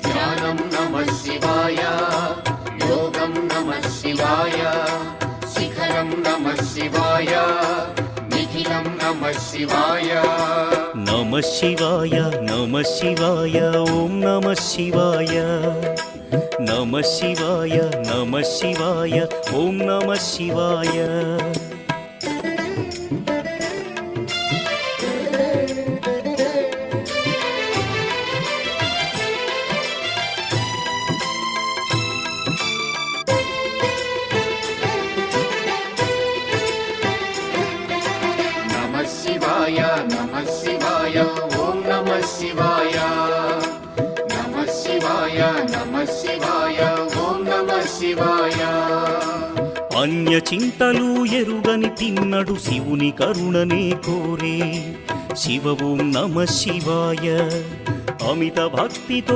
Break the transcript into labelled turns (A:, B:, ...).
A: ధ్యానం నమః శివాయ, యోగం నమః శివాయ, శిఖరం నమః శివాయ, నిఖిలం నమః శివాయ.
B: నమః శివాయ నమః శివాయ ఓం నమః శివాయ. నమః శివాయ నమః శివాయ ఓం నమః శివాయ.
A: నమః శివాయ నమః శివాయ ఓం నమః శివాయ. నమః శివాయ నమః శివాయ ఓం నమః శివాయ.
B: అన్య చింతలు ఎరుగని తిన్నడు శివుని కరుణనే కోరే. శివ ఓం నమః శివాయ. అమిత భక్తితో